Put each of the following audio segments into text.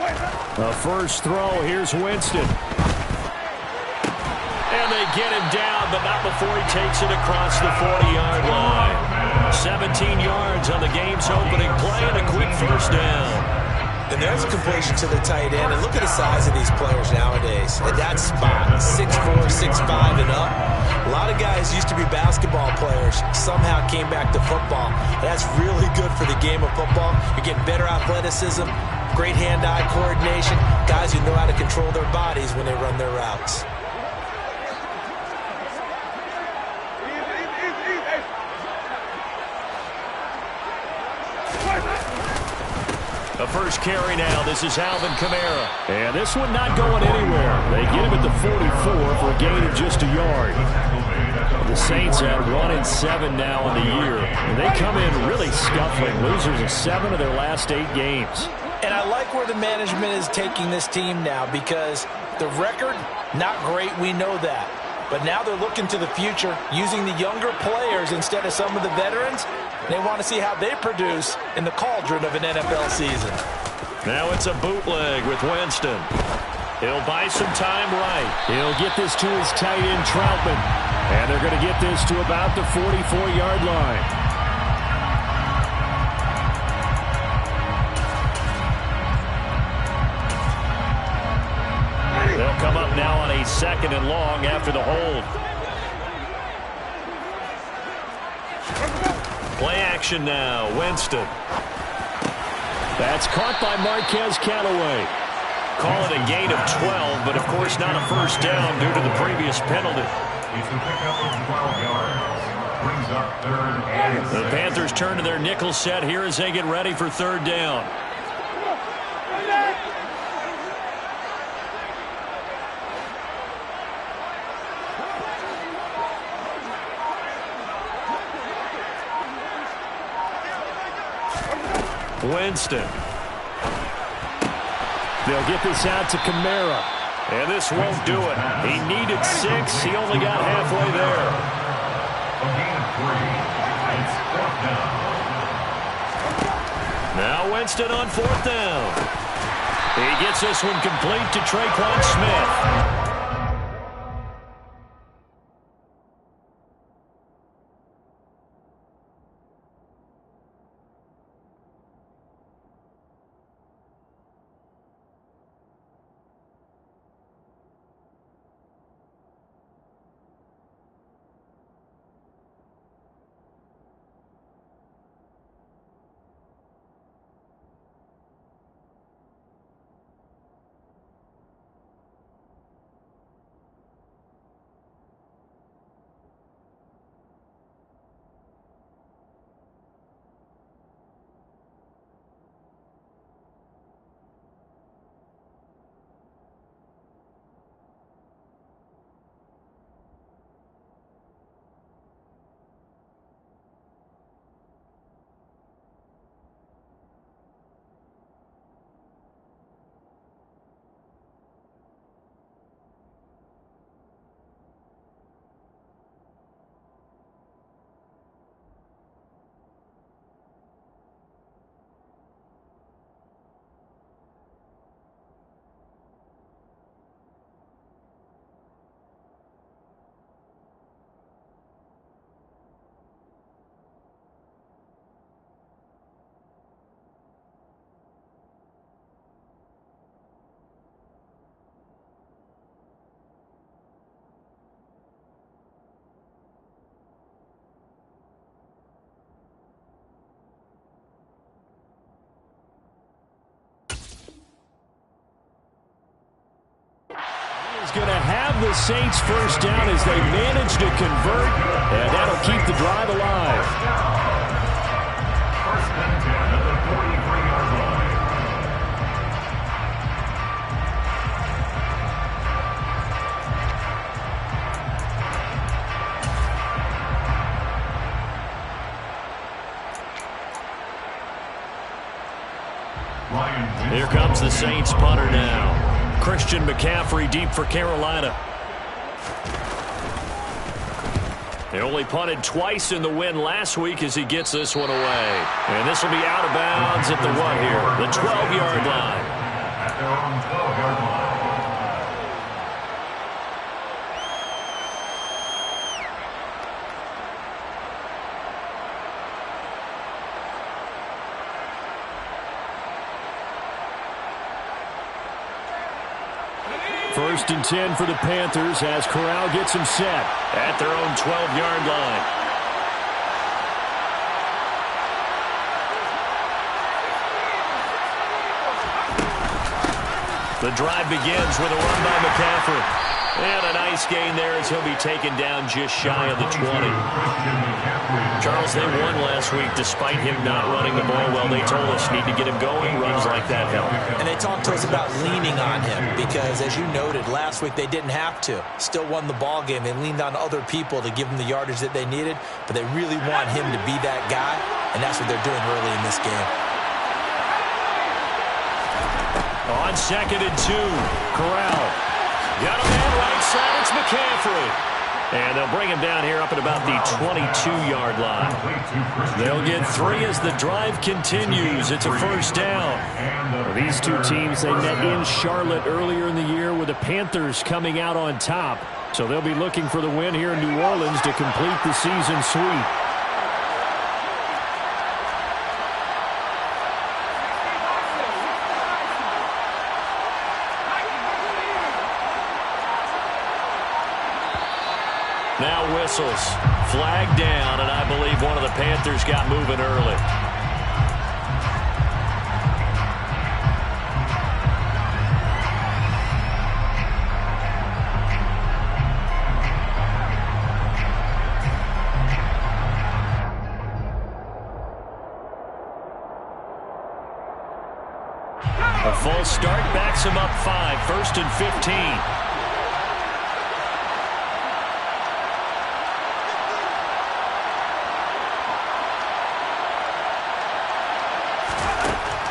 A first throw. Here's Winston. And they get him down, but not before he takes it across the 40-yard line. 17 yards on the game's opening play and a quick first down. And there's a completion to the tight end. And look at the size of these players nowadays. At that spot, 6'4", 6'5", and up. A lot of guys used to be basketball players, somehow came back to football. And that's really good for the game of football. You're getting better athleticism, great hand-eye coordination, guys who know how to control their bodies when they run their routes. The first carry now. This is Alvin Kamara. And this one not going anywhere. They get him at the 44 for a gain of just a yard. The Saints at 1-7 now in the year. And they come in really scuffling. Losers of 7 of their last 8 games. And I like where the management is taking this team now because the record, not great, we know that. But now they're looking to the future, using the younger players instead of some of the veterans. They want to see how they produce in the cauldron of an NFL season. Now it's a bootleg with Winston. He'll buy some time right. He'll get this to his tight end, Troutman. And they're going to get this to about the 44-yard line. They'll come up now on a 2nd and long after the hold. Play action now. Winston. That's caught by Marquez Callaway. Call it a gain of 12, but of course not a first down due to the previous penalty. It's a pickup of 12 yards. Brings up 3rd and 6. The Panthers turn to their nickel set here as they get ready for 3rd down. Winston. They'll get this out to Kamara. And this won't do it. He needed 6. He only got halfway there. A gain of 3. It's 4th down. Now Winston on 4th down. He gets this one complete to Tre'Quan Smith. Going to have the Saints first down as they manage to convert, and that'll keep the drive alive. First and 10 at the 43-yard line. Here comes the Saints punter now. Christian McCaffrey deep for Carolina. They only punted twice in the win last week as he gets this one away. And this will be out of bounds at the 1 here, the 12-yard line. their own 12-yard line. First and 10 for the Panthers as Corral gets him set at their own 12-yard line. The drive begins with a run by McCaffrey. And a nice gain there as he'll be taken down just shy of the 20. Charles, they won last week despite him not running the ball well. They told us need to get him going. Runs like that help. And they talked to us about leaning on him because, as you noted, last week they didn't have to. Still won the ball game. They leaned on other people to give them the yardage that they needed, but they really want him to be that guy, and that's what they're doing early in this game. On 2nd and 2, Corral. Got a man right side, it's McCaffrey. And they'll bring him down here up at about the 22-yard line. They'll get 3 as the drive continues. It's a first down. Well, these two teams, they met in Charlotte earlier in the year with the Panthers coming out on top. So they'll be looking for the win here in New Orleans to complete the season sweep. Now whistles. Flag down, and I believe one of the Panthers got moving early. A full start backs him up 5, 1st and 15.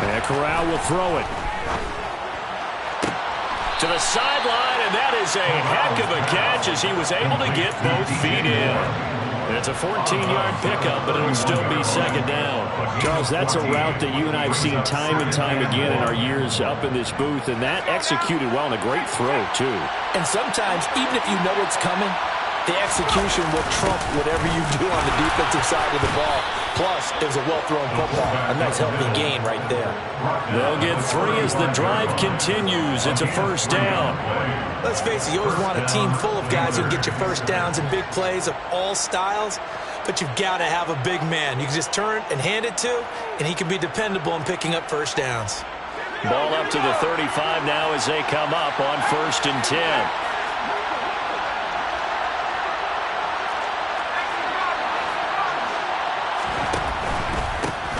And Corral will throw it to the sideline, and that is a heck of a catch as he was able to get both feet in. And it's a 14-yard pickup, but it'll still be 2nd down. Charles, that's a route that you and I have seen time and time again in our years up in this booth, and that executed well and a great throw, too. And sometimes, even if you know it's coming, the execution will trump whatever you do on the defensive side of the ball. Plus, it was a well-thrown football. A nice, healthy gain right there. They'll get 3 as the drive continues. It's a first down. Let's face it, you always want a team full of guys who can get you first downs and big plays of all styles, but you've got to have a big man. You can just turn and hand it to, and he can be dependable in picking up first downs. Ball up to the 35 now as they come up on 1st and 10.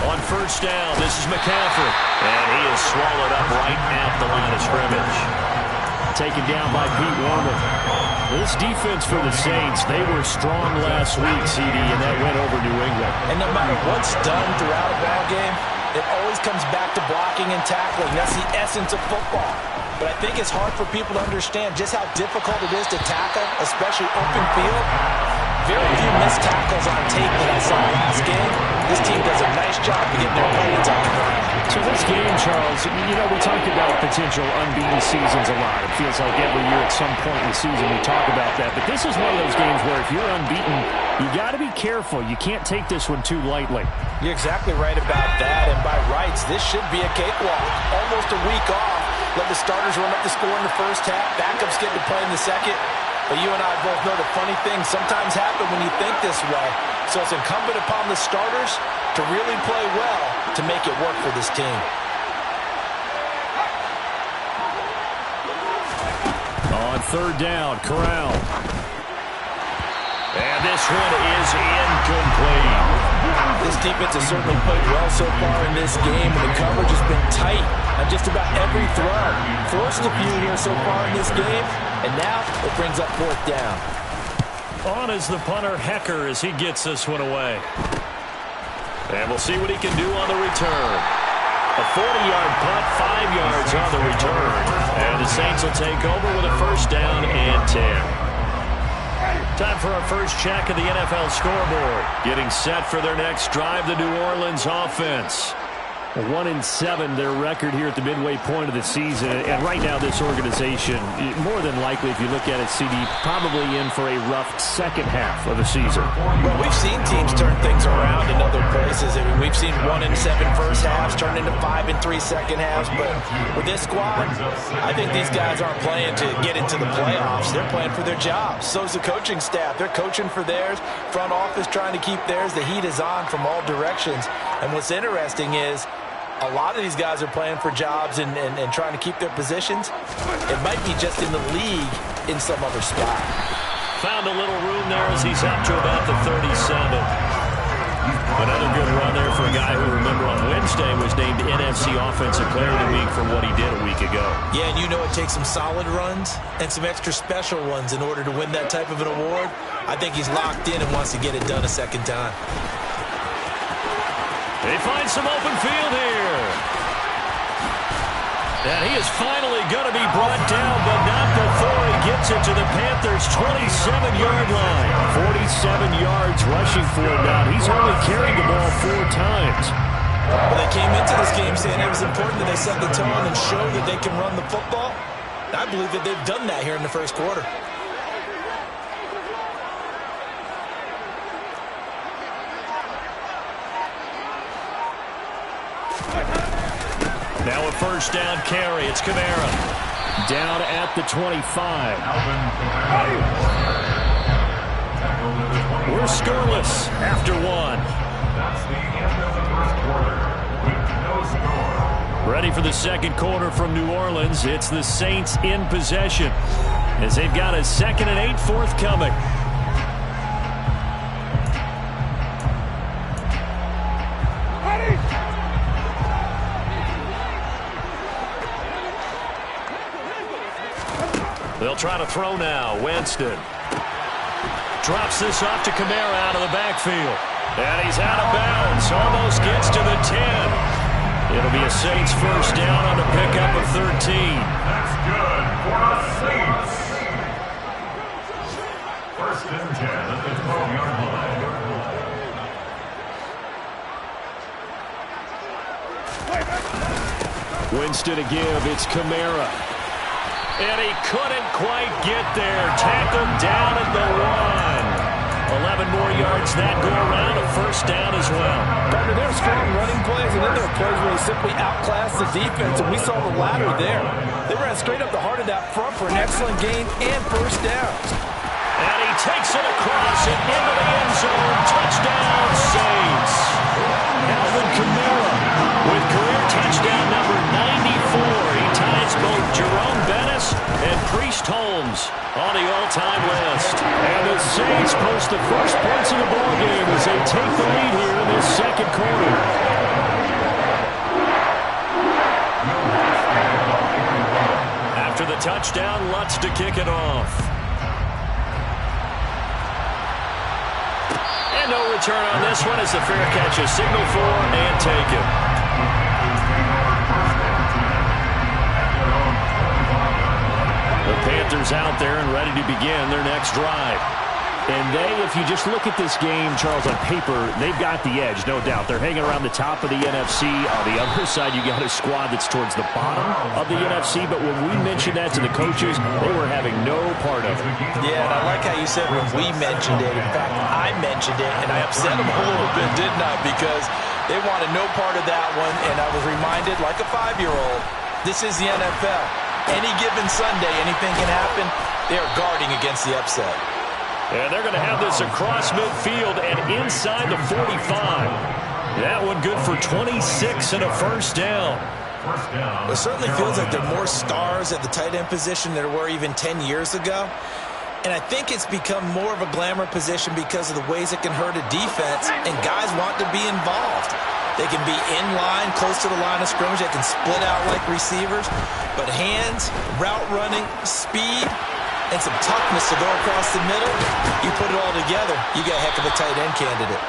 On first down, this is McCaffrey. And he is swallowed up right at the line of scrimmage. Taken down by Pete Werner. This defense for the Saints, they were strong last week, CD, and that went over New England. And no matter what's done throughout a ball game, it always comes back to blocking and tackling. That's the essence of football. But I think it's hard for people to understand just how difficult it is to tackle, especially open field. Very few missed tackles on tape that I saw last game. This team does a nice job of getting their opponents on the ground. So this game, Charles, you know, we talk about potential unbeaten seasons a lot. It feels like every year at some point in the season we talk about that. But this is one of those games where if you're unbeaten, you got to be careful. You can't take this one too lightly. You're exactly right about that. And by rights, this should be a cakewalk. Almost a week off. Let the starters run up the score in the first half. Backups get to play in the second. But you and I both know the funny things sometimes happen when you think this way. So it's incumbent upon the starters to really play well to make it work for this team. On 3rd down, Corral. And this one is incomplete. This defense has certainly played well so far in this game, and the coverage has been tight on just about every throw. Forced a few here so far in this game, and now it brings up 4th down. On is the punter, Hecker, as he gets this one away. And we'll see what he can do on the return. A 40-yard punt, 5 yards on the return. And the Saints will take over with a first down and 10. Time for our first check of the NFL scoreboard. Getting set for their next drive, the New Orleans offense. 1-7, their record here at the midway point of the season. And right now, this organization, more than likely, if you look at it, CD, probably in for a rough second half of the season. Well, we've seen teams turn things around in other places. I mean, we've seen 1-7 first halves turn into 5-3 second halves. But with this squad, I think these guys aren't playing to get into the playoffs. They're playing for their jobs. So's the coaching staff. They're coaching for theirs. Front office trying to keep theirs. The heat is on from all directions. And what's interesting is a lot of these guys are playing for jobs and trying to keep their positions. It might be just in the league in some other spot. Found a little room there as he's up to about the 37. Another good run there for a guy who, remember, on Wednesday was named NFC Offensive Player of the Week for what he did a week ago. Yeah, and you know it takes some solid runs and some extra special ones in order to win that type of an award. I think he's locked in and wants to get it done a second time. They find some open field here. And he is finally going to be brought down, but not before he gets it to the Panthers' 27-yard line. 47 yards rushing for him now. He's only carried the ball 4 times. Well, they came into this game saying it was important that they set the tone and show that they can run the football. I believe that they've done that here in the first quarter. Now a first down carry. It's Kamara. Down at the 25. We're scoreless after 1. That's the end of the first quarter with no score. Ready for the second quarter from New Orleans. It's the Saints in possession as they've got a 2nd and 8 forthcoming. They'll try to throw now. Winston drops this off to Kamara out of the backfield. And he's out of bounds. Almost gets to the 10. It'll be a Saints first down on the pickup of 13. That's good for the Saints. First and 10 at the 12-yard line. Winston to give. It's Kamara. And he couldn't quite get there. Tackled down at the 1. 11 more yards that go around. A first down as well. Partner, there are strong running plays, and then there are plays where they simply outclass the defense, and we saw the latter there. They ran straight up the heart of that front for an excellent gain and first downs. And he takes it across and into the end zone. Touchdown, Saints. Alvin Kamara with career touchdown number 94. He ties both Jerome Bettis and Priest Holmes on the all-time list. And the Saints post the first points of the ballgame as they take the lead here in this second quarter. After the touchdown, Lutz to kick it off. And no return on this one as the fair catch is signaled for and taken. The Panthers out there and ready to begin their next drive. And they, if you just look at this game, Charles, on paper, they've got the edge, no doubt. They're hanging around the top of the NFC. On the other side, you got a squad that's towards the bottom of the NFC. But when we mentioned that to the coaches, they were having no part of it. Yeah, and I like how you said when we mentioned it. In fact, I mentioned it, and I upset them a little bit, didn't I? Because they wanted no part of that one, and I was reminded, like a 5-year-old, this is the NFL. Any given Sunday, anything can happen. They are guarding against the upset. And they're going to have this across midfield and inside the 45. That one good for 26 and a first down. It certainly feels like there are more stars at the tight end position than there were even 10 years ago. And I think it's become more of a glamour position because of the ways it can hurt a defense, and guys want to be involved. They can be in line, close to the line of scrimmage. They can split out like receivers. But hands, route running, speed, and some toughness to go across the middle, you put it all together, you got a heck of a tight end candidate.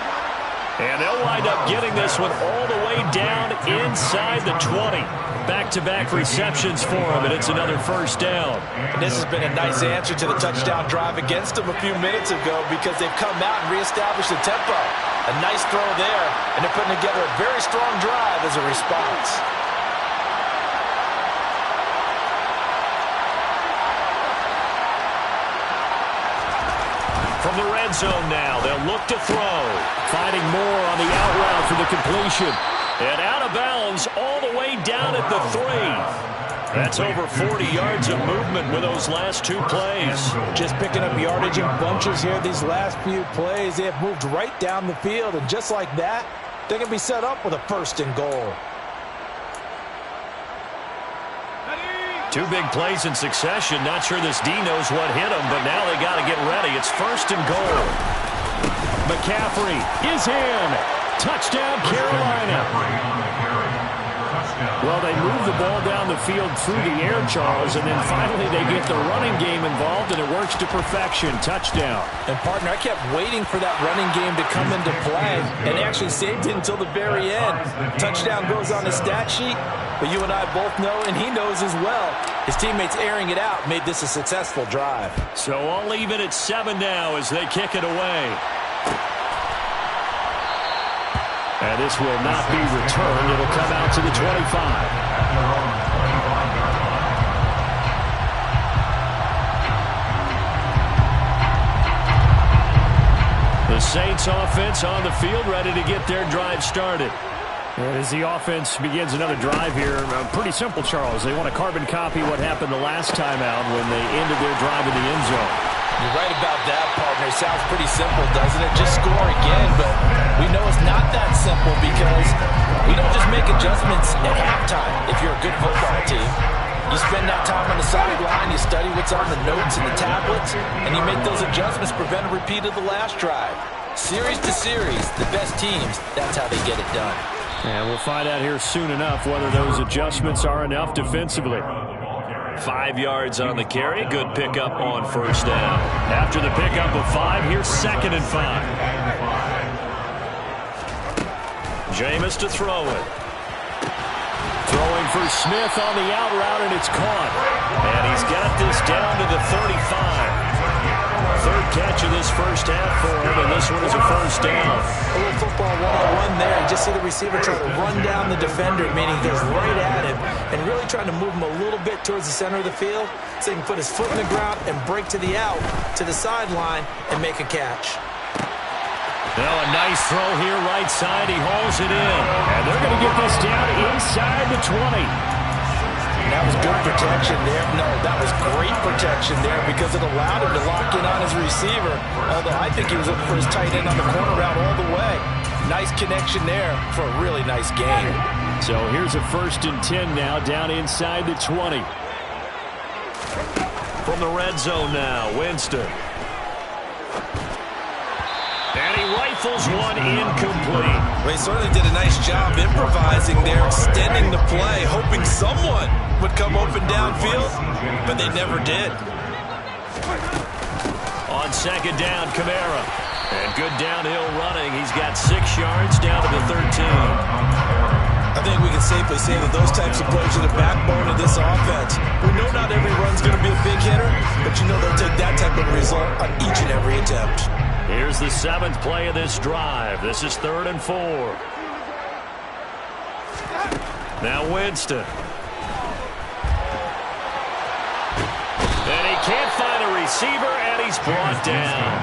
And they'll wind up getting this one all the way down inside the 20. Back-to-back receptions for him, and it's another first down. And this has been a nice answer to the touchdown drive against them a few minutes ago because they've come out and reestablished the tempo. A nice throw there, and they're putting together a very strong drive as a response. From the red zone now, they'll look to throw. Finding more on the out route for the completion. And out of bounds all the way down at the 3. That's over 40 yards of movement with those last 2 plays. Just picking up yardage in bunches here these last few plays. They have moved right down the field, and just like that, they're going to be set up with a 1st and goal. 2 big plays in succession. Not sure this D knows what hit him, but now they got to get ready. It's 1st and goal. McCaffrey is in. Touchdown, Carolina. Well, they move the ball down the field through the air, Charles, and then finally they get the running game involved, and it works to perfection. Touchdown. And, partner, I kept waiting for that running game to come into play, and actually saved it until the very end. Touchdown goes on the stat sheet, but you and I both know, and he knows as well, his teammates airing it out made this a successful drive. So I'll leave it at 7 now as they kick it away. And this will not be returned. It'll come out to the 25. The Saints offense on the field, ready to get their drive started. As the offense begins another drive here, pretty simple, Charles. They want to carbon copy what happened the last time out when they ended their drive in the end zone. You're right about that, partner. It sounds pretty simple, doesn't it? Just score again, but we know it's not that simple because we don't just make adjustments at halftime if you're a good football team. You spend that time on the sideline, you study what's on the notes and the tablets, and you make those adjustments, prevent a repeat of the last drive. Series to series, the best teams, that's how they get it done. And we'll find out here soon enough whether those adjustments are enough defensively. 5 yards on the carry. Good pickup on 1st down. After the pickup of 5, here's 2nd and 5. Jameis to throw it. Throwing for Smith on the out route, and it's caught. And he's got this down to the 35. 3rd catch of this 1st half for him, and this one is a 1st down. A little football one-on-one there. You just see the receiver try to run down the defender, meaning he goes right at him, and really trying to move him a little bit towards the center of the field so he can put his foot in the ground and break to the out, to the sideline, and make a catch. Now a nice throw here, right side. He hauls it in. And they're going to get this down inside the 20. That was good protection there. No, that was great protection there because it allowed him to lock in on his receiver. Although I think he was looking for his tight end on the corner route all the way. Nice connection there for a really nice game. So here's a 1st and 10 now, down inside the 20. From the red zone now, Winston. And he rifles one incomplete. Well, he certainly did a nice job improvising there, extending the play, hoping someone would come open downfield, but they never did. On 2nd down, Kamara. And good downhill running. He's got 6 yards down to the 13. I think we can safely say that those types of plays are the backbone of this offense. We know not every run's going to be a big hitter, but you know they'll take that type of result on each and every attempt. Here's the 7th play of this drive. This is 3rd and 4. Now Winston. And he can't find a receiver, and he's brought down.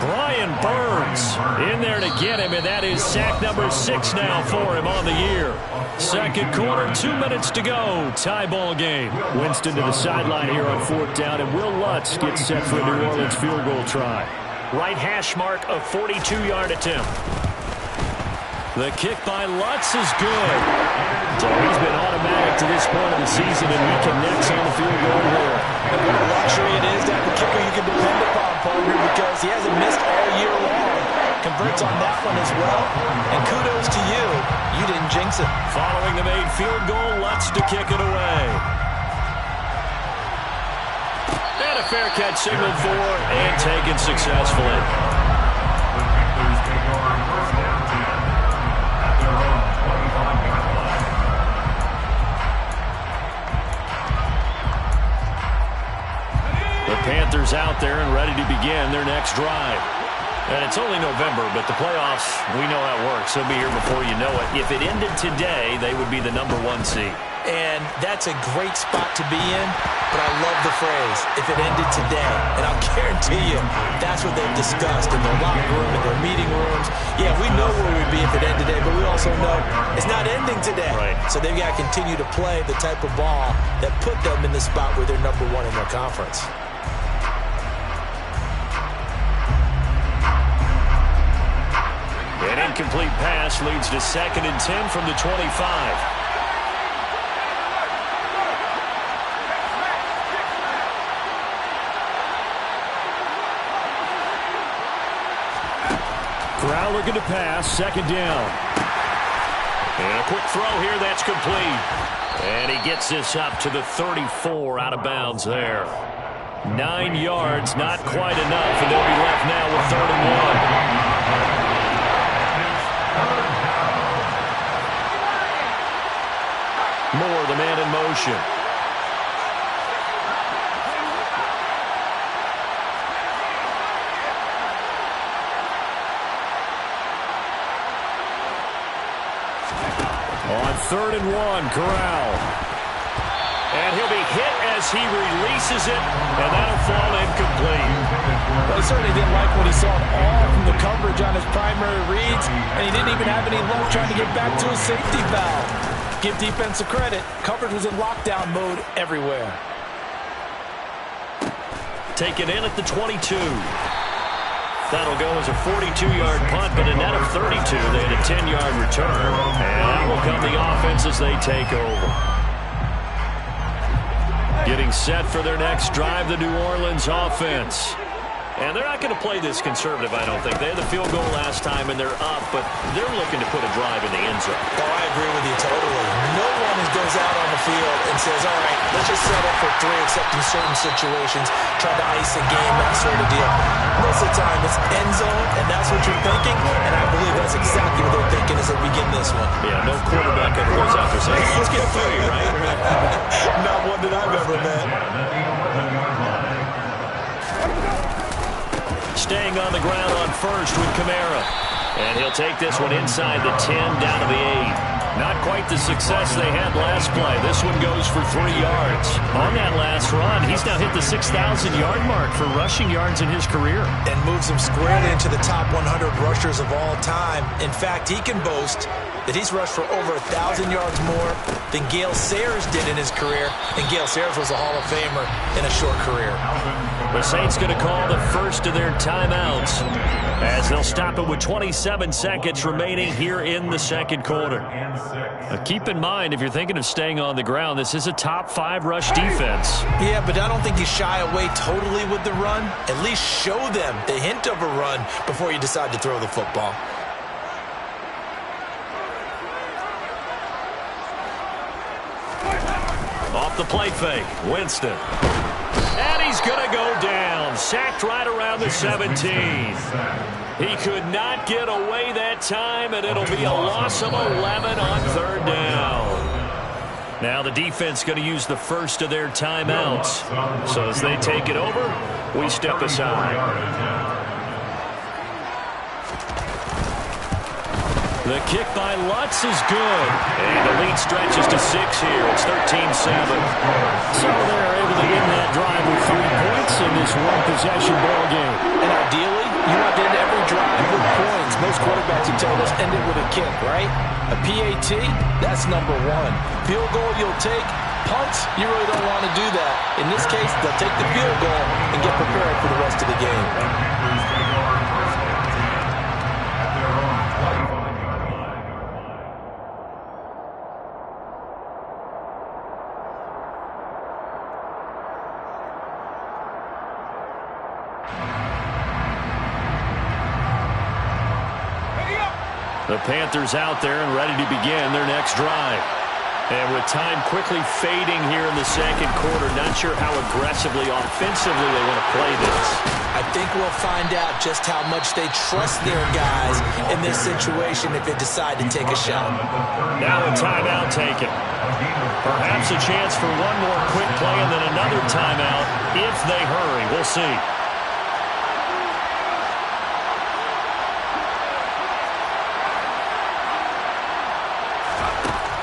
Brian Burns in there to get him, and that is sack number 6 now for him on the year. 2nd quarter, 2 minutes to go. Tie ball game. Winston to the sideline here on 4th down, and Will Lutz gets set for a New Orleans field goal try. Right hash mark of 42-yard attempt. The kick by Lutz is good. So he's been automatic to this point of the season, and he connects on the field goal here. And what a luxury it is to have a kicker you can depend upon, partner, because he hasn't missed all year long. Converts on that one as well. And kudos to you. You didn't jinx it. Following the made field goal, Lutz to kick it away. And a fair catch signaled for and taken successfully. The Panthers out there and ready to begin their next drive. And it's only November, but the playoffs, we know how it works. They'll be here before you know it. If it ended today, they would be the #1 seed. And that's a great spot to be in, but I love the phrase, if it ended today. And I'll guarantee you, that's what they've discussed in their locker room, in their meeting rooms. Yeah, we know where we'd be if it ended today, but we also know it's not ending today. Right. So they've got to continue to play the type of ball that put them in the spot where they're #1 in their conference. An incomplete pass leads to 2nd and 10 from the 25. Corral looking to pass, 2nd down. And a quick throw here, that's complete. And he gets this up to the 34, out of bounds there. 9 yards, not quite enough, and they'll be left now with 3rd and 1. Moore, the man in motion. On 3rd and 1, Corral. And he'll be hit as he releases it, and that'll fall incomplete. Well, he certainly didn't like what he saw at all from the coverage on his primary reads, and he didn't even have any luck trying to get back to his safety valve. Give defensive credit. Coverage was in lockdown mode everywhere. Taken in at the 22. That'll go as a 42-yard punt, but a net of 32. They had a 10-yard return. And that will come the offense as they take over. Getting set for their next drive, the New Orleans offense. And they're not going to play this conservative, I don't think. They had the field goal last time, and they're up, but they're looking to put a drive in the end zone. Oh, I agree with you totally. No one goes out on the field and says, all right, let's just settle for 3, except in certain situations, try to ice a game, that sort of deal. Most of the time, it's end zone, and that's what you're thinking, and I believe that's exactly what they're thinking as they begin this one. Yeah, no quarterback ever goes out there saying, let's get 3, right? Not one that I've ever met. Staying on the ground on 1st with Kamara. And he'll take this one inside the 10, down to the 8. Not quite the success they had last play. This one goes for 3 yards. On that last run, he's now hit the 6,000-yard mark for rushing yards in his career. And moves him squarely into the top 100 rushers of all time. In fact, he can boast that he's rushed for over 1,000 yards more than Gale Sayers did in his career. And Gale Sayers was a Hall of Famer in a short career. The Saints going to call the first of their timeouts as they'll stop it with 27 seconds remaining here in the 2nd quarter. Keep in mind, if you're thinking of staying on the ground, this is a top 5 rush defense. Yeah, but I don't think you shy away totally with the run. At least show them the hint of a run before you decide to throw the football. Off the play fake, Winston. And he's going to go down. Sacked right around the 17. He could not get away that time, and it'll be a loss of 11 on 3rd down. Now the defense going to use the first of their timeouts. So as they take it over, we step aside. The kick by Lutz is good. And the lead stretches to 6 here. It's 13-7. So they're able to end that drive with 3 points in this one-possession ball game. And ideally, you want to end every drive with points. Most quarterbacks have told us end it with a kick, right? A PAT, that's #1. Field goal you'll take. Punts, you really don't want to do that. In this case, they'll take the field goal and get prepared for the rest of the game. The Panthers out there and ready to begin their next drive. And with time quickly fading here in the 2nd quarter, not sure how aggressively, offensively they want to play this. I think we'll find out just how much they trust their guys in this situation if they decide to take a shot. Now a timeout taken. Perhaps a chance for one more quick play and then another timeout if they hurry. We'll see.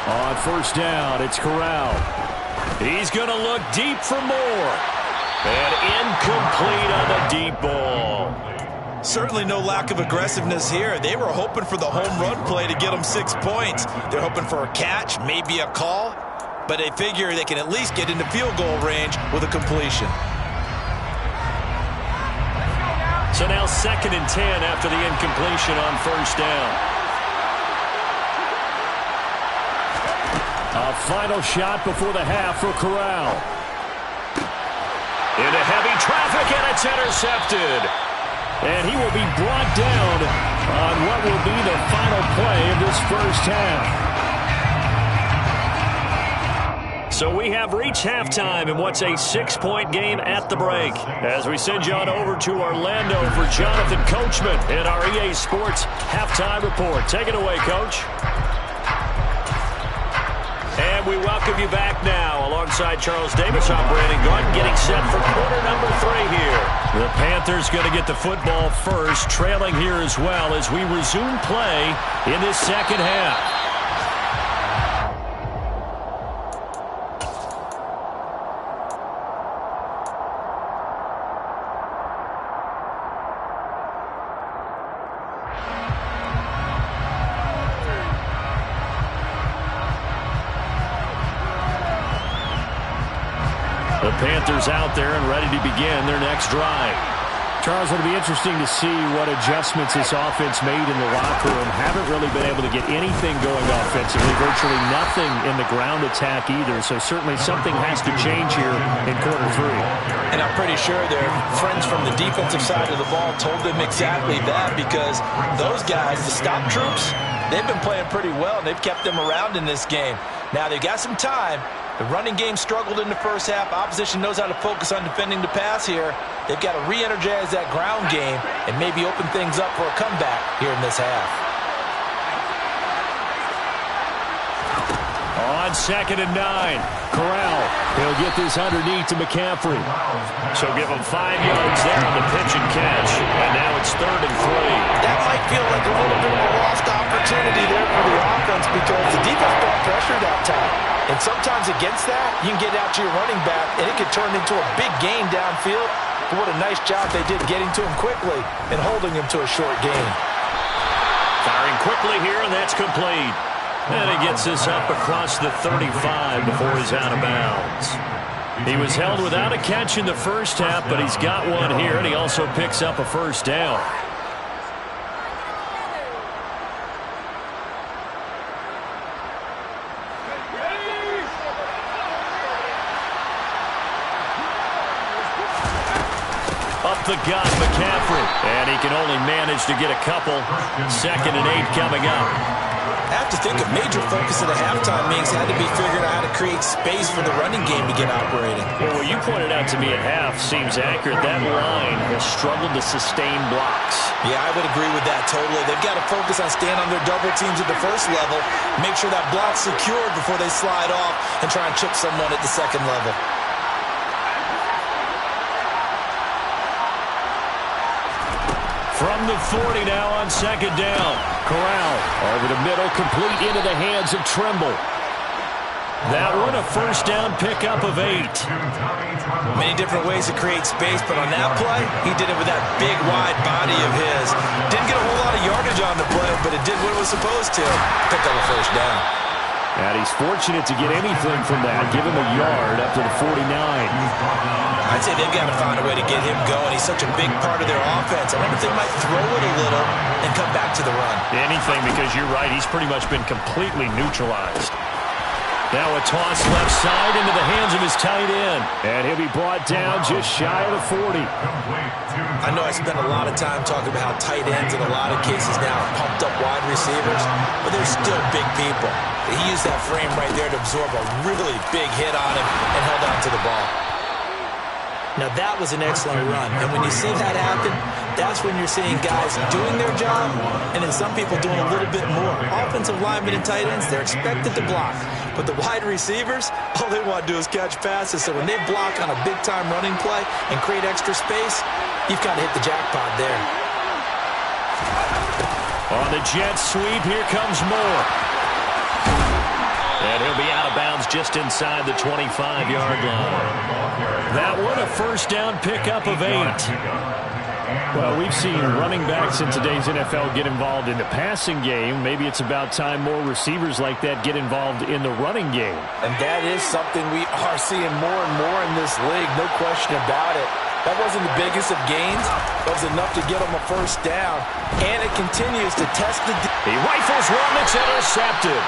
On first down, it's Corral. He's going to look deep for more. And incomplete on the deep ball. Certainly no lack of aggressiveness here. They were hoping for the home run play to get them 6 points. They're hoping for a catch, maybe a call, but they figure they can at least get into field goal range with a completion. So now 2nd and 10 after the incompletion on first down. A final shot before the half for Corral. Into heavy traffic, and it's intercepted. And he will be brought down on what will be the final play of this first half. So we have reached halftime in what's a 6-point game at the break. As we send you on over to Orlando for Jonathan Coachman in our EA Sports Halftime Report. Take it away, Coach. And we welcome you back now alongside Charles Davis. I'm Brandon Gaudin getting set for quarter number 3 here. The Panthers going to get the football first, trailing here as well as we resume play in this second half. The Panthers out there and ready to begin their next drive. Charles, it'll be interesting to see what adjustments this offense made in the locker room. Haven't really been able to get anything going offensively. Virtually nothing in the ground attack either. So certainly something has to change here in quarter 3. And I'm pretty sure their friends from the defensive side of the ball told them exactly that, because those guys, the stop troops, they've been playing pretty well. They've kept them around in this game. Now they've got some time. The running game struggled in the first half. Opposition knows how to focus on defending the pass here. They've got to re-energize that ground game and maybe open things up for a comeback here in this half. On 2nd and 9, Corral. He'll get this underneath to McCaffrey. So give him 5 yards there on the pitch and catch. And now it's 3rd and 3. That might feel like a little bit of a lost opportunity there for the offense, because the defense brought pressure that time. And sometimes against that, you can get out to your running back, and it could turn into a big gain downfield. But what a nice job they did getting to him quickly and holding him to a short gain. Firing quickly here, and that's complete. And he gets this up across the 35 before he's out of bounds. He was held without a catch in the first half, but he's got one here, and he also picks up a first down. Up the gut, McCaffrey. And he can only manage to get a couple. 2nd and 8 coming up. I have to think a major focus of the halftime meetings had to be figuring out how to create space for the running game to get operating. Well, what you pointed out to me at half seems accurate. That line has struggled to sustain blocks. Yeah, I would agree with that totally. They've got to focus on staying on their double teams at the first level, make sure that block's secured before they slide off and try and chip someone at the second level. From the 40 now on 2nd down. Corral over the middle, complete into the hands of Trimble. That one a first down pickup of 8. Many different ways to create space, but on that play, he did it with that big, wide body of his. Didn't get a whole lot of yardage on the play, but it did what it was supposed to. Pick up a first down. And he's fortunate to get anything from that. Give him a yard up to the 49. I'd say they've got to find a way to get him going. He's such a big part of their offense. I wonder if they might throw it a little and come back to the run. Anything, because you're right. He's pretty much been completely neutralized. Now a toss left side into the hands of his tight end. And he'll be brought down just shy of the 40. I know I spent a lot of time talking about how tight ends in a lot of cases now are pumped up wide receivers, but they're still big people. He used that frame right there to absorb a really big hit on him and held on to the ball. Now that was an excellent run, and when you see that happen, that's when you're seeing guys doing their job, and then some people doing a little bit more. Offensive linemen and tight ends, they're expected to block, but the wide receivers, all they want to do is catch passes, so when they block on a big-time running play and create extra space, you've got to hit the jackpot there. On the jet sweep, here comes Moore. And he'll be out of bounds just inside the 25-yard line. That one, a first down pickup of 8. Well, we've seen running backs in today's NFL get involved in the passing game. Maybe it's about time more receivers like that get involved in the running game. And that is something we are seeing more and more in this league, no question about it. That wasn't the biggest of gains, but it was enough to get him a first down. And it continues to test the... He rifles one, that's intercepted.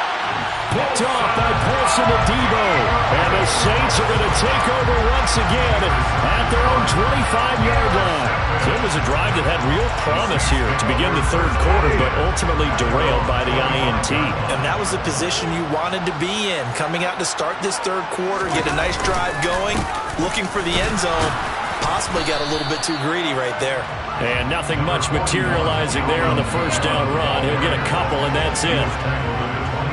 Picked off by Paulson Adebo. And the Saints are going to take over once again at their own 25-yard line. So it was a drive that had real promise here to begin the third quarter, but ultimately derailed by the INT. And that was the position you wanted to be in, coming out to start this third quarter, get a nice drive going, looking for the end zone. Possibly got a little bit too greedy right there. And nothing much materializing there on the first down run. He'll get a couple, and that's it.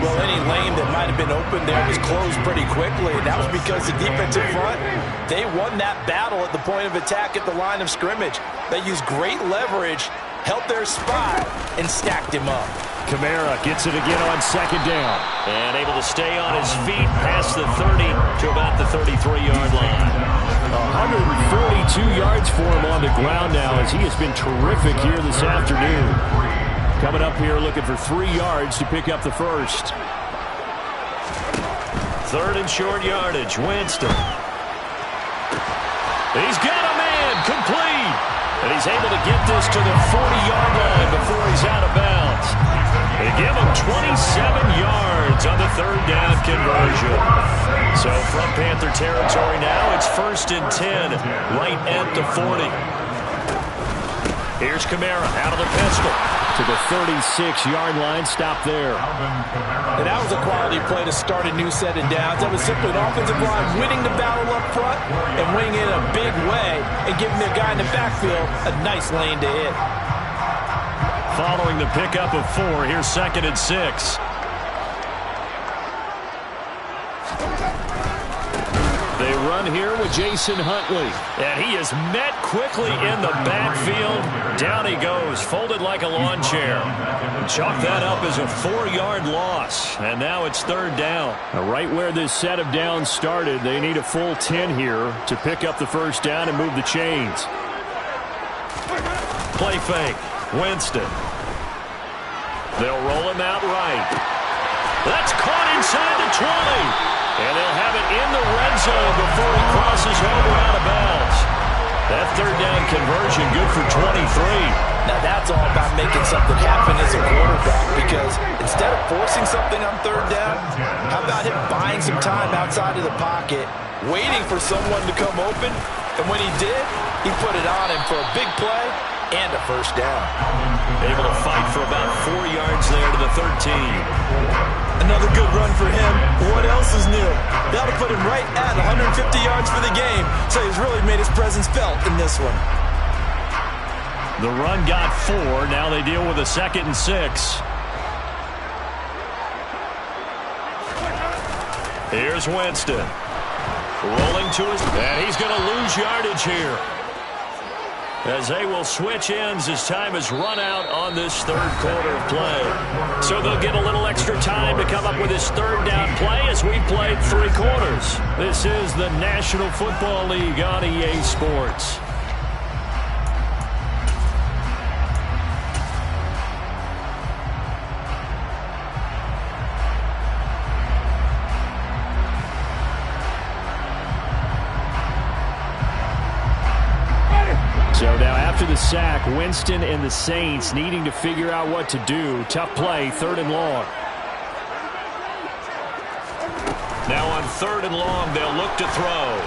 Well, any lane that might have been open there was closed pretty quickly, and that was because the defensive front, they won that battle at the point of attack at the line of scrimmage. They used great leverage, held their spot, and stacked him up. Kamara gets it again on second down. And able to stay on his feet past the 30 to about the 33-yard line. 142 yards for him on the ground now as he has been terrific here this afternoon. Coming up here looking for 3 yards to pick up the first. Third and short yardage, Winston. He's got a man, complete. And he's able to get this to the 40-yard line before he's out of bounds. They give him 27 yards on the third down conversion. So from Panther territory now, it's 1st and 10, right at the 40. Here's Kamara out of the pistol. To the 36-yard line, stop there. And that was a quality play to start a new set of downs. That was simply an offensive line winning the battle up front and winning it in a big way and giving the guy in the backfield a nice lane to hit. Following the pickup of 4, here's 2nd and 6. They run here with Jason Huntley. And he is met quickly in the backfield. Down he goes, folded like a lawn chair. Chalk that up as a 4-yard loss. And now it's 3rd down. Right where this set of downs started, they need a full 10 here to pick up the first down and move the chains. Play fake. Winston. They'll roll him out right. That's caught inside the 20. And they'll have it in the red zone before he crosses over out of bounds. That third down conversion good for 23. Now that's all about making something happen as a quarterback, because instead of forcing something on third down, how about him buying some time outside of the pocket, waiting for someone to come open, and when he did, he put it on him for a big play and a first down. Able to fight for about 4 yards there to the 13. Another good run for him. What else is new? That'll put him right at 150 yards for the game, so he's really made his presence felt in this one. The run got 4. Now they deal with a 2nd and 6. Here's Winston. Rolling to his... And he's going to lose yardage here, as they will switch ends as time has run out on this third quarter of play. So they'll get a little extra time to come up with this third down play as we played 3 quarters. This is the National Football League on EA Sports. So now after the sack, Winston and the Saints needing to figure out what to do. Tough play, 3rd and long. Now on 3rd and long, they'll look to throw.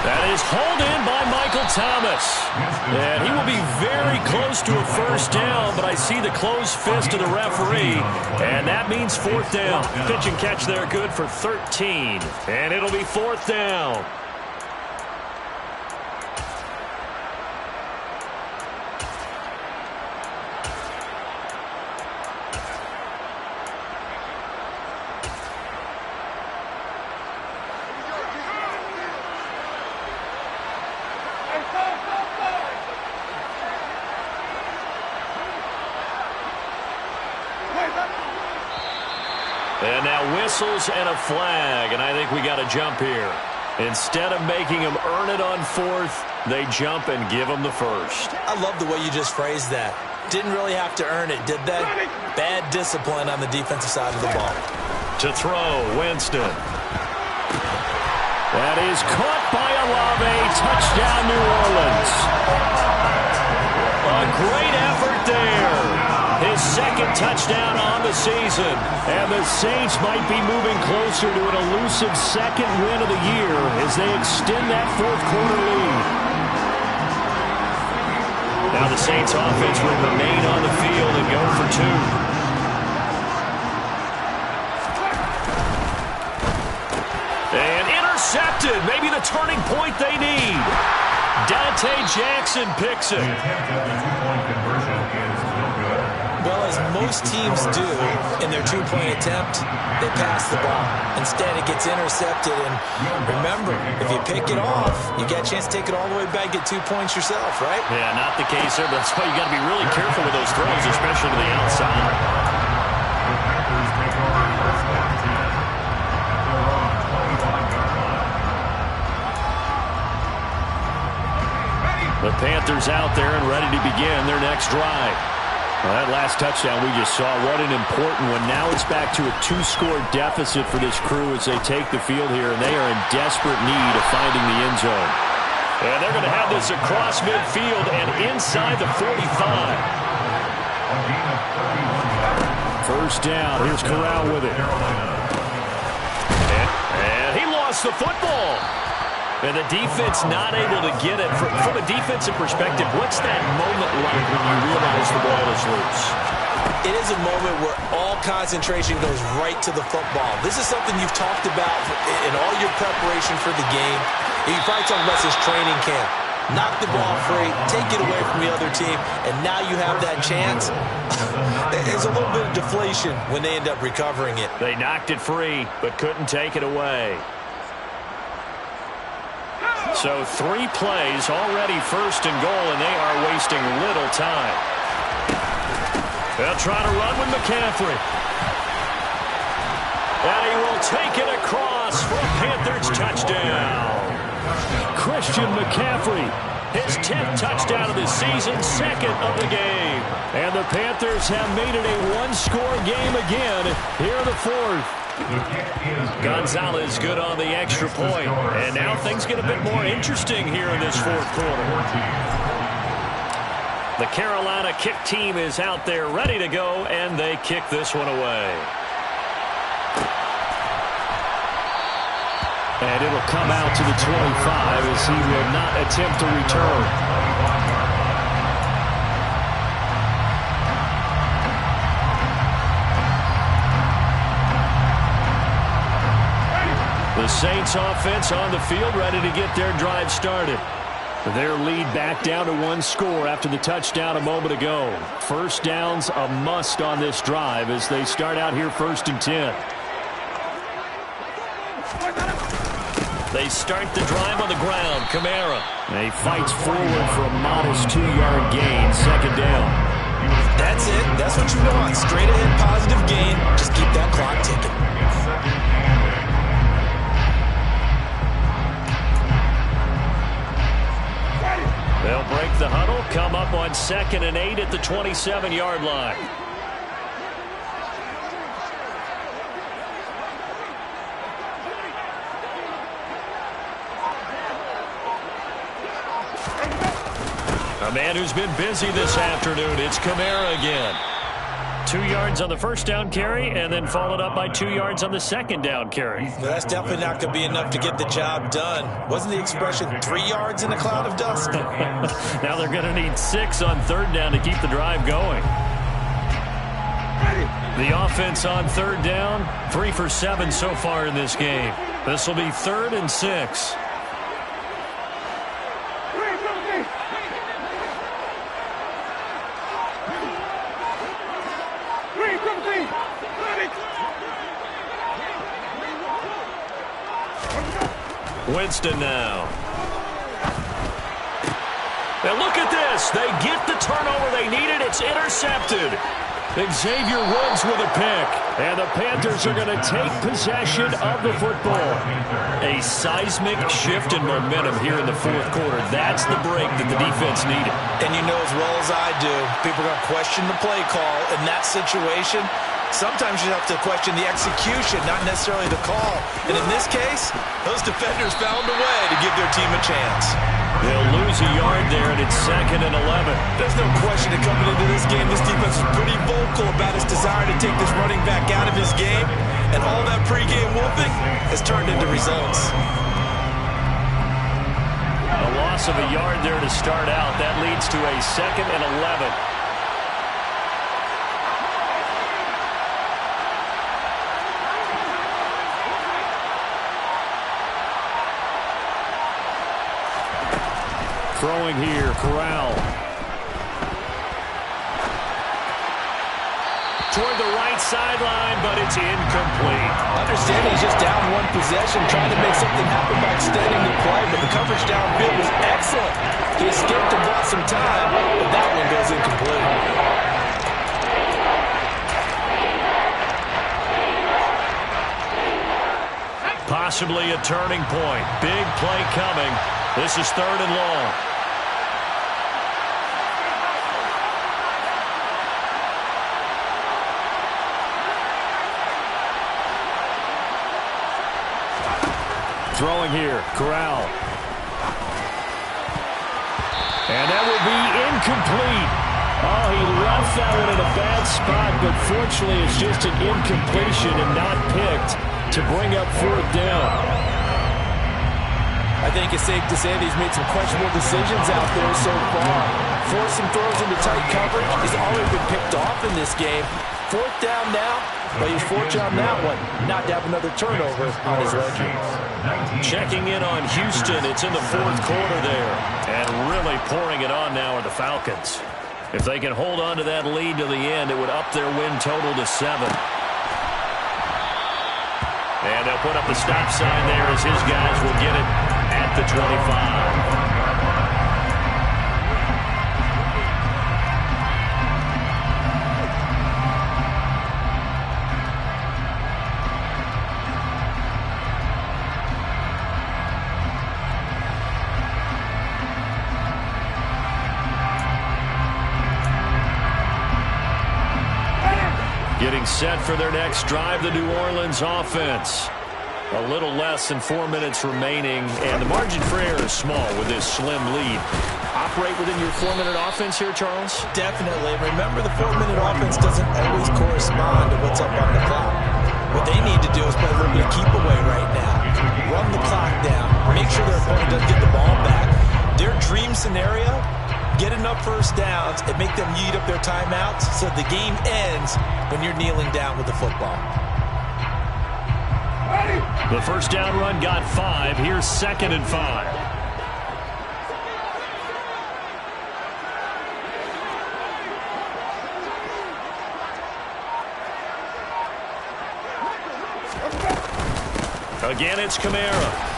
That is hauled in by Michael Thomas. And he will be very close to a first down, but I see the closed fist of the referee, and that means 4th down. Pitch and catch there good for 13, and it'll be 4th down. And now whistles and a flag, and I think we got a jump here. Instead of making them earn it on fourth, they jump and give them the first. I love the way you just phrased that. Didn't really have to earn it, did they? Bad discipline on the defensive side of the ball. To throw, Winston. That is caught by Olave. Touchdown, New Orleans. A great effort there. His second touchdown on the season. And the Saints might be moving closer to an elusive second win of the year as they extend that fourth quarter lead. Now the Saints offense will remain on the field and go for two. And intercepted. Maybe the turning point they need. Dante Jackson picks it. The attempt at the two-point conversion is no good. Well, as most teams do in their two-point attempt, they pass the ball. Instead, it gets intercepted. And remember, if you pick it off, you get a chance to take it all the way back, get 2 points yourself, right? Yeah, not the case there, but that's why you got to be really careful with those throws, especially to the outside. The Packers take over first and 10. They're on 25-yard line. The Panthers out there and ready to begin their next drive. Well, that last touchdown we just saw, what an important one. Now it's back to a 2-score deficit for this crew as they take the field here, and they are in desperate need of finding the end zone. And they're going to have this across midfield and inside the 45. First down. Here's Corral with it. And he lost the football. And the defense not able to get it. From a defensive perspective, what's that moment like when you realize the ball is loose? It is a moment where all concentration goes right to the football. This is something you've talked about in all your preparation for the game. You probably talked about since training camp. Knock the ball free, take it away from the other team, and now you have that chance. There's a little bit of deflation when they end up recovering it. They knocked it free, but couldn't take it away. So 3 plays, already first and goal, and they are wasting little time. They'll try to run with McCaffrey. And he will take it across for a Panthers touchdown. Christian McCaffrey, his 10th touchdown of the season, second of the game. And the Panthers have made it a 1-score game again here in the fourth. Gonzalez good on the extra point. And now things get a bit more interesting here in this fourth quarter. The Carolina kick team is out there ready to go, and they kick this one away. And it'll come out to the 25 as he will not attempt to return. The Saints offense on the field ready to get their drive started. Their lead back down to 1 score after the touchdown a moment ago. First down's a must on this drive as they start out here 1st and 10. They start the drive on the ground. Kamara. And he fights forward for a modest 2-yard gain. Second down. That's it. That's what you want. Straight ahead positive gain. Just keep that clock ticking. They'll break the huddle, come up on 2nd and 8 at the 27-yard line. A man who's been busy this afternoon, it's Kamara again. 2 yards on the first down carry, and then followed up by 2 yards on the second down carry. Well, that's definitely not going to be enough to get the job done. Wasn't the expression 3 yards in a cloud of dust? Now they're going to need 6 on 3rd down to keep the drive going. The offense on 3rd down, 3 for 7 so far in this game. This will be 3rd and 6. Winston now. And look at this. They get the turnover they needed. It's intercepted. Xavier Woods with a pick. And the Panthers are going to take possession of the football. A seismic shift in momentum here in the fourth quarter. That's the break that the defense needed. And you know as well as I do, people are going to question the play call in that situation. Sometimes you have to question the execution, not necessarily the call. And in this case, those defenders found a way to give their team a chance. They'll lose a yard there, and it's 2nd and 11. There's no question that coming into this game, this defense is pretty vocal about its desire to take this running back out of his game. And all that pregame whooping has turned into results. A loss of a yard there to start out. That leads to a 2nd and 11. Throwing here, Corral. Toward the right sideline, but it's incomplete. Understanding he's just down one possession, trying to make something happen by extending the play, but the coverage downfield was excellent. He escaped and bought some time, but that one goes incomplete. Possibly a turning point. Big play coming. This is 3rd and long. Throwing here, Corral. And that will be incomplete. Oh, he left that one in a bad spot, but fortunately it's just an incompletion and not picked to bring up 4th down. I think it's safe to say that he's made some questionable decisions out there so far. Forced some throws into tight coverage. He's already been picked off in this game. 4th down now, but he's fortunate on that one not to have another turnover on his ledger. Checking in on Houston. It's in the 4th quarter there. And really pouring it on now are the Falcons. If they can hold on to that lead to the end, it would up their win total to 7. And they'll put up the stop sign there as his guys will get it at the 25. Getting set for their next drive, the New Orleans offense. A little less than 4 minutes remaining, and the margin for error is small with this slim lead. Operate within your 4-minute offense here, Charles? Definitely. Remember, the 4-minute offense doesn't always correspond to what's up on the clock. What they need to do is play a little bit of keep away right now. Run the clock down. Make sure their opponent doesn't get the ball back. Their dream scenario, get enough first downs and make them eat up their timeouts so the game ends when you're kneeling down with the football. The first down run got 5. Here's 2nd and 5. Again, it's Kamara.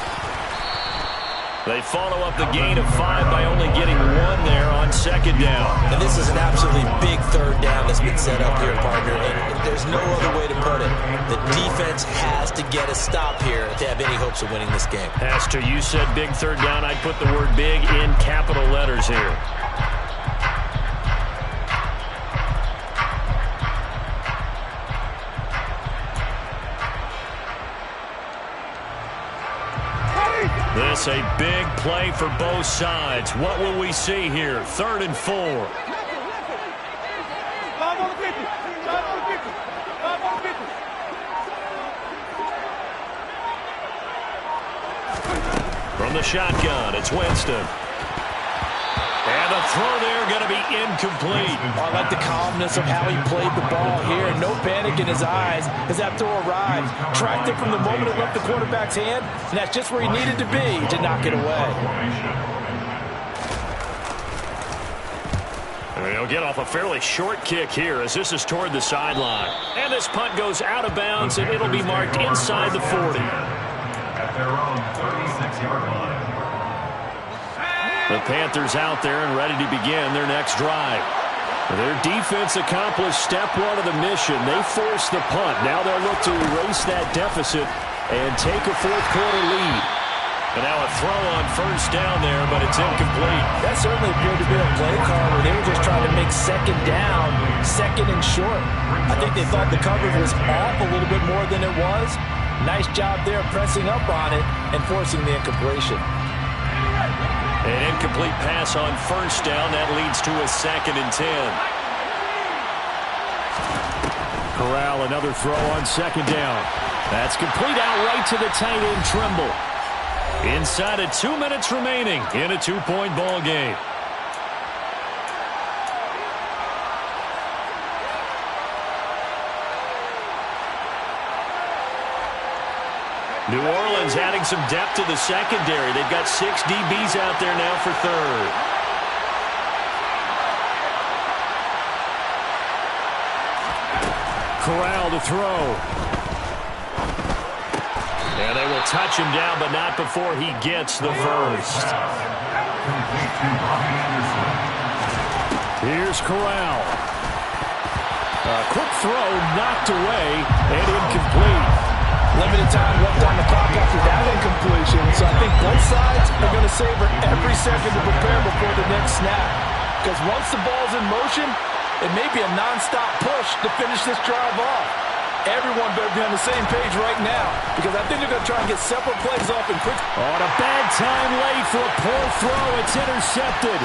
They follow up the gain of 5 by only getting 1 there on 2nd down. And this is an absolutely big 3rd down that's been set up here, partner. And there's no other way to put it. The defense has to get a stop here to have any hopes of winning this game. Pastor, you said big 3rd down. I'd put the word big in capital letters here. This a big play for both sides. What will we see here? 3rd and 4. From the shotgun, it's Winston. And the throw there going to be incomplete. I like the calmness of how he played the ball here. No panic in his eyes as that throw arrived. Tracked it from the moment it left the quarterback's hand, and that's just where he needed to be to knock it away. And he'll get off a fairly short kick here as this is toward the sideline. And this punt goes out of bounds, and it'll be marked inside the 40. At their own 36-yard line. The Panthers out there and ready to begin their next drive. Their defense accomplished step one of the mission. They forced the punt. Now they'll look to erase that deficit and take a fourth-quarter lead. And now a throw on first down there, but it's incomplete. That certainly appeared to be a play call where they were just trying to make second down, second and short. I think they thought the coverage was off a little bit more than it was. Nice job there pressing up on it and forcing the incompletion. An incomplete pass on first down. That leads to a 2nd and 10. Corral, another throw on second down. That's complete out right to the tight end, Trimble. Inside of 2 minutes remaining in a 2-point ball game. New Orleans adding some depth to the secondary. They've got 6 DBs out there now for third. Corral to throw. And they will touch him down, but not before he gets the first. Here's Corral. A quick throw knocked away and incomplete. Limited time left on the clock after that incompletion, so I think both sides are going to savor every second to prepare before the next snap. Because once the ball's in motion, it may be a non-stop push to finish this drive off. Everyone better be on the same page right now, because I think they're going to try and get several plays off in quick. On a bad time late for a poor throw. It's intercepted.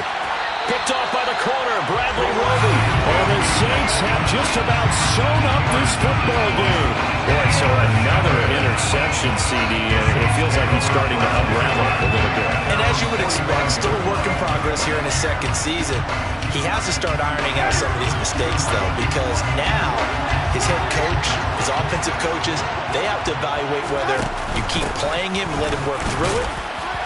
Picked off by the corner, Bradley Roby. And the Saints have just about sewn up this football game. Boy, so another interception, CD, and it feels like he's starting to unravel a little bit. And as you would expect, still a work in progress here in his second season. He has to start ironing out some of these mistakes, though, because now his head coach, his offensive coaches, they have to evaluate whether you keep playing him and let him work through it,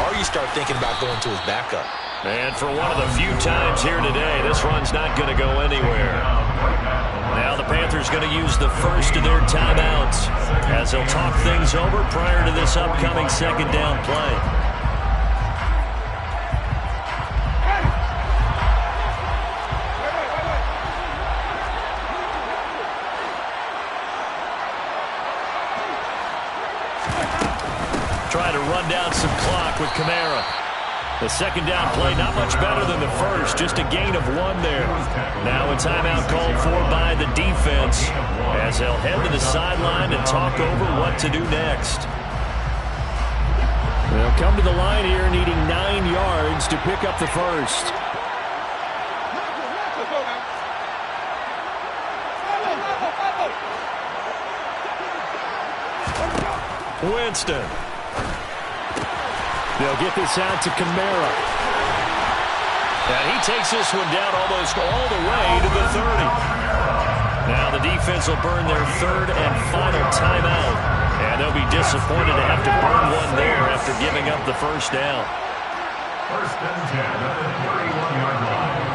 or you start thinking about going to his backup. And for one of the few times here today, this run's not going to go anywhere. Now the Panthers going to use the first of their timeouts as they'll talk things over prior to this upcoming second down play. Trying to run down some clock with Kamara. The second down play, not much better than the first, just a gain of 1 there. Now a timeout called for by the defense as they'll head to the sideline and talk over what to do next. They'll come to the line here needing 9 yards to pick up the first. Winston. They'll get this out to Kamara. And he takes this one down almost all the way to the 30. Now the defense will burn their third and final timeout. And they'll be disappointed to have to burn one there after giving up the first down. First and 10 at the 31-yard line.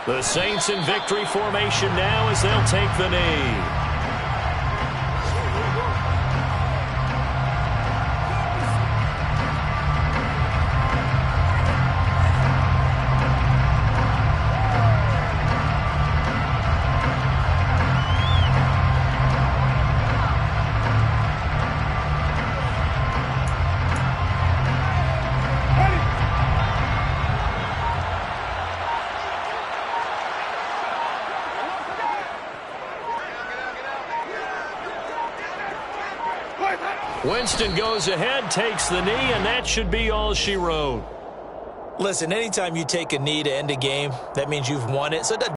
The Saints in victory formation now as they'll take the knee. Winston goes ahead, takes the knee, and that should be all she wrote. Listen, anytime you take a knee to end a game, that means you've won it. So it doesn't